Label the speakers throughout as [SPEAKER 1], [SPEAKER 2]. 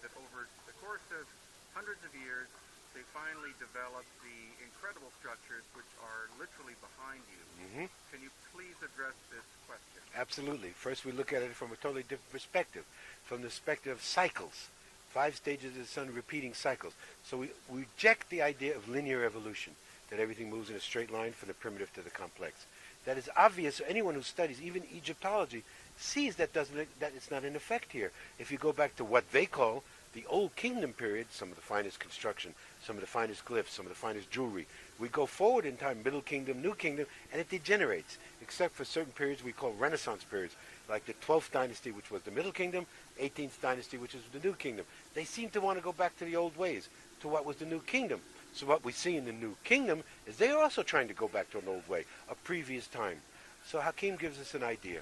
[SPEAKER 1] that over the course of hundreds of years, they finally developed the incredible structures which are literally behind you.
[SPEAKER 2] Mm-hmm.
[SPEAKER 1] Can you please address this question?
[SPEAKER 2] Absolutely. First, we look at it from a totally different perspective, from the perspective of cycles. 5 stages of the sun repeating cycles. So we reject the idea of linear evolution, that everything moves in a straight line from the primitive to the complex. That is obvious. Anyone who studies even Egyptology sees that it's not in effect here. If you go back to what they call the Old Kingdom period, some of the finest construction, some of the finest glyphs, some of the finest jewelry, we go forward in time, Middle Kingdom, New Kingdom, and it degenerates, except for certain periods we call Renaissance periods, like the 12th dynasty, which was the Middle Kingdom, 18th dynasty, which is the New Kingdom. They seem to want to go back to the old ways, to what was the New Kingdom. So what we see in the New Kingdom is they are also trying to go back to an old way, a previous time. So Hakim gives us an idea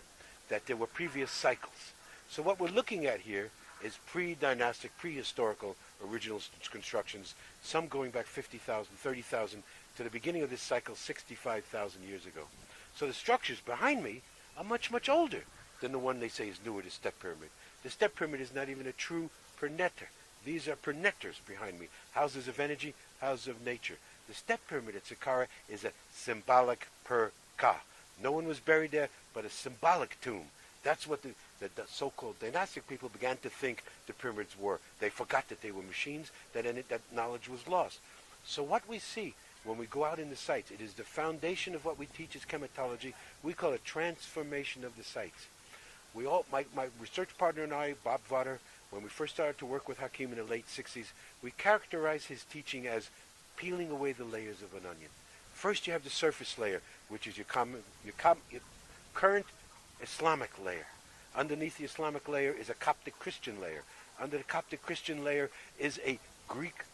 [SPEAKER 2] that there were previous cycles. So what we're looking at here is pre-dynastic, prehistorical original constructions, some going back 50,000, 30,000, to the beginning of this cycle 65,000 years ago. So the structures behind me are much, much older than the one they say is newer, the step pyramid. The step pyramid is not even a true pernetter. These are pernectors behind me, houses of energy, houses of nature. The step pyramid at Saqqara is a symbolic per-ka. No one was buried there, but a symbolic tomb. That's what the so-called dynastic people began to think the pyramids were. They forgot that they were machines, that knowledge was lost. So what we see when we go out in the sites, it is the foundation of what we teach as chematology. We call it transformation of the sites. My research partner and I, Bob Votter, when we first started to work with Hakim in the late 60s, we characterized his teaching as peeling away the layers of an onion. First you have the surface layer, which is your current Islamic layer. Underneath the Islamic layer is a Coptic Christian layer. Under the Coptic Christian layer is a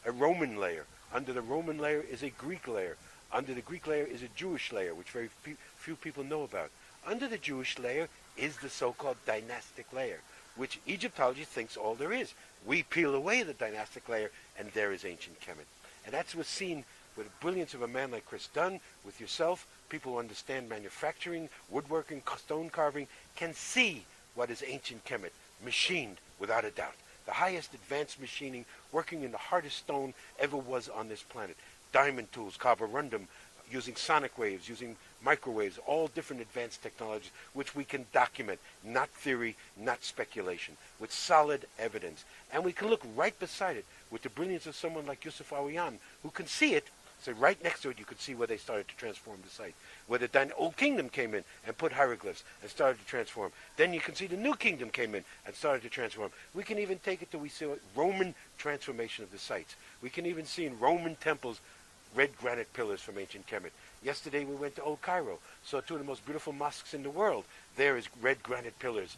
[SPEAKER 2] Roman layer. Under the Roman layer is a Greek layer. Under the Greek layer is a Jewish layer, which very few people know about. Under the Jewish layer is the so-called dynastic layer, which Egyptology thinks all there is. We peel away the dynastic layer, and there is ancient Kemet. And that's what's seen with the brilliance of a man like Chris Dunn, with yourself, people who understand manufacturing, woodworking, stone carving, can see what is ancient Kemet, machined without a doubt. The highest advanced machining, working in the hardest stone ever was on this planet. Diamond tools, carborundum, using sonic waves, using microwaves, all different advanced technologies, which we can document, not theory, not speculation, with solid evidence. And we can look right beside it with the brilliance of someone like Yusuf Awayan, who can see it. So right next to it, you could see where they started to transform the site, where the Old Kingdom came in and put hieroglyphs and started to transform. Then you can see the New Kingdom came in and started to transform. We can even take it to we see a Roman transformation of the sites. We can even see in Roman temples red granite pillars from ancient Kemet. Yesterday we went to Old Cairo, saw 2 of the most beautiful mosques in the world. There is red granite pillars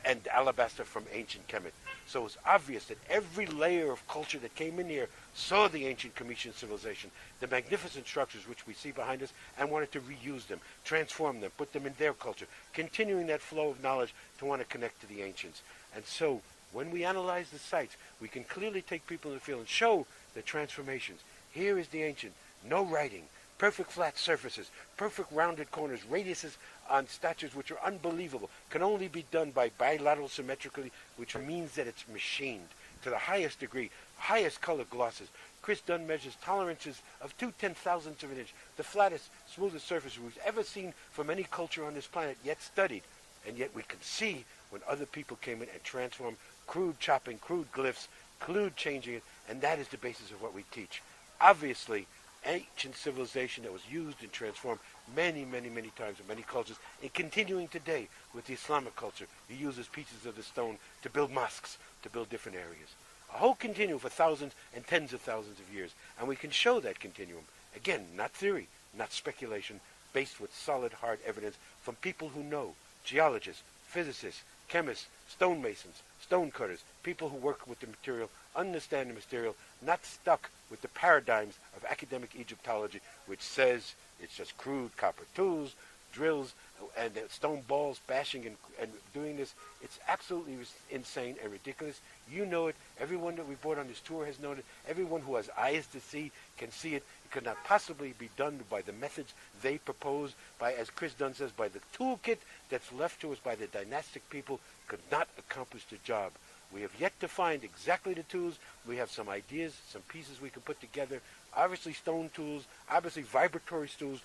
[SPEAKER 2] and alabaster from ancient Kemet. So it's obvious that every layer of culture that came in here saw the ancient Cometian civilization, the magnificent structures which we see behind us, and wanted to reuse them, transform them, put them in their culture, continuing that flow of knowledge to want to connect to the ancients. And so when we analyze the sites, we can clearly take people in the field and show the transformations. Here is the ancient, no writing, perfect flat surfaces, perfect rounded corners, radiuses on statues which are unbelievable, can only be done by bilateral symmetrically, which means that it's machined to the highest degree, highest color glosses. Chris Dunn measures tolerances of 2/10,000ths of an inch, the flattest, smoothest surface we've ever seen from any culture on this planet, yet studied. And yet we can see when other people came in and transformed, crude chopping, crude glyphs, crude changing it, and that is the basis of what we teach. Obviously, ancient civilization that was used and transformed many, many, many times in many cultures, and continuing today with the Islamic culture. He uses pieces of the stone to build mosques, to build different areas. A whole continuum for thousands and tens of thousands of years. And we can show that continuum. Again, not theory, not speculation, based with solid, hard evidence from people who know, geologists, physicists, chemists, stonemasons, stone cutters, people who work with the material, understand the material, not stuck with the paradigms of academic Egyptology, which says it's just crude copper tools, drills, and stone balls bashing and doing this. It's absolutely insane and ridiculous. You know it. Everyone that we brought on this tour has known it. Everyone who has eyes to see can see it. It could not possibly be done by the methods they propose, by, as Chris Dunn says, by the toolkit that's left to us by the dynastic people, could not accomplish the job. We have yet to find exactly the tools. We have some ideas, some pieces we can put together. Obviously stone tools, obviously vibratory tools.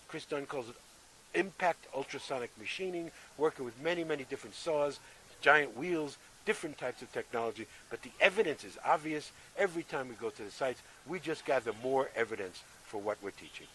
[SPEAKER 2] Chris Dunn calls it impact ultrasonic machining, working with many, many different saws, giant wheels, different types of technology. But the evidence is obvious. Every time we go to the sites, we just gather more evidence for what we're teaching.